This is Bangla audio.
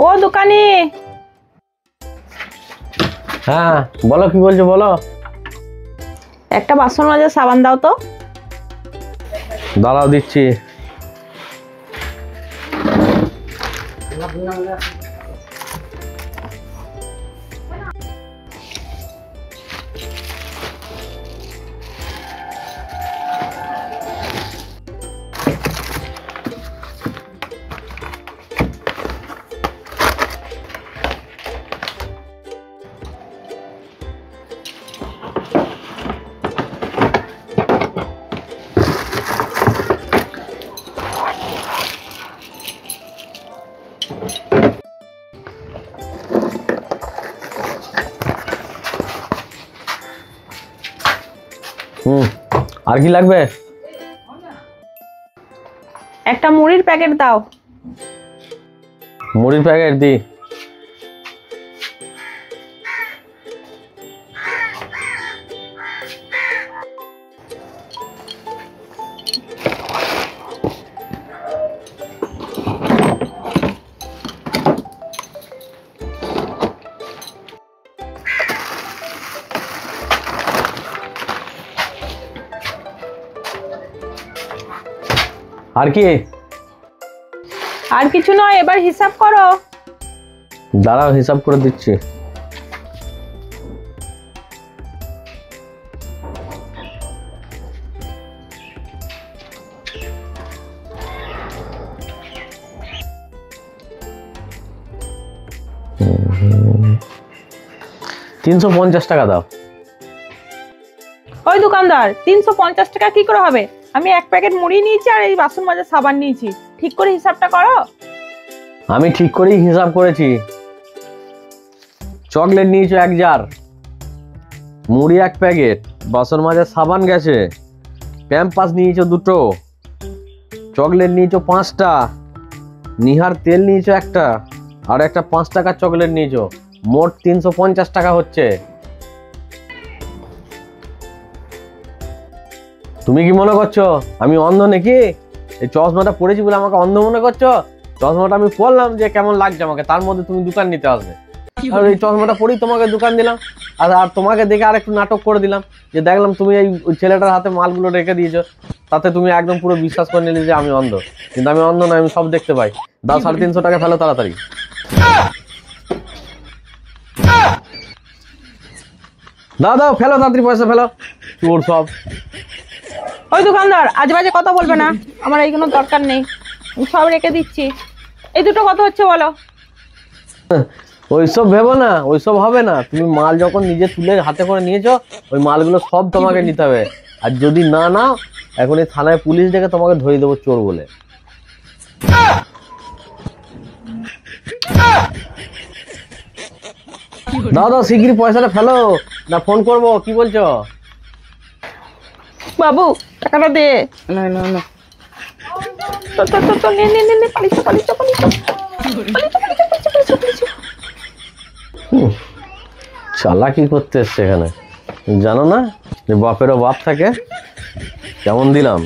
ও দোকানি। হ্যাঁ বলো, কি বলছো বলো। একটা বাসন মাজার সাবান দাও তো। দাঁড়াও দিচ্ছি। আর কি লাগবে? একটা মুড়ির প্যাকেট দাও। মুড়ির প্যাকেট দি। আর কি? আর কিছু নয়, এবার হিসাব করো। দাঁড়াও হিসাব করে দিচ্ছি। $350 দাও। ওই দোকানদার, 350 টাকা কি করে হবে? আমি এক প্যাকেট মুড়ি নিয়েছি আর এই বাসন মাজার সাবান নিয়েছি, ঠিক করে হিসাবটা করো। আমি ঠিক করেই হিসাব করেছি। চকলেট নিয়েছো 1 জার, মুড়ি 1 প্যাকেট, বাসন মাজার সাবান গেছে, প্যাম্পাস নিয়েছো 2টো, চকলেট নিয়েছো 5টা, নিহার তেল নিয়েছো 1টা, আর একটা 5 টাকার চকলেট নিয়েছো। মোট 350 টাকা হচ্ছে। তুমি কি মনে করছো আমি অন্ধ নাকি? এই চশমাটা পরেছি বলে আমাকে অন্ধ মনে করছো? চশমাটা আমি পরলাম যে কেমন লাগছে আমাকে, তার মধ্যে তুমি দোকান নিতে আসবে। আর এই চশমাটা পরেই তোমাকে দোকান দিলাম। আর তোমাকে দেখে আর একটু নাটক করে দিলাম, যে দেখলাম তুমি এই ছেলেটার হাতে মালগুলো রেখে দিয়েছো, তাতে তুমি একদম পুরো বিশ্বাস করে নিলে যে আমি অন্ধ। কিন্তু আমি অন্ধ নয়, আমি সব দেখতে পাই। দাও 350 টাকা ফেলো তাড়াতাড়ি। দাও দাও ফেলো তাড়াতাড়ি, পয়সা ফেলো। চোর সব। ওই দোকানদার, আজ বাজে কথা বলবে না, আমার এইগুলো দরকার নেই, আমি সব রেখে দিচ্ছি। এই দুটো কত হচ্ছে বলো? ওইসব ভেবো না, ওইসব হবে না। তুমি মাল যখন নিজে তুলে হাতে করে নিয়েছো, ওই মালগুলো সব তোমাকে নিতে হবে। আর যদি না নাও, এখন এই থানায় পুলিশ ডেকে তোমাকে ধরে দেবো চোর বলে। দাও দাও শিগগির পয়সাটা ফেলো, না ফোন করবো। কি বলছো? বাবু টাকাটা দে। না না না, তো তো তো তো নে নে নে নে, পালিশ পালিশ পালিশ পালিশ। চালাকি করতে এসছে এখানে, জানো না যে বাপেরও বাপ থাকে? কেমন দিলাম।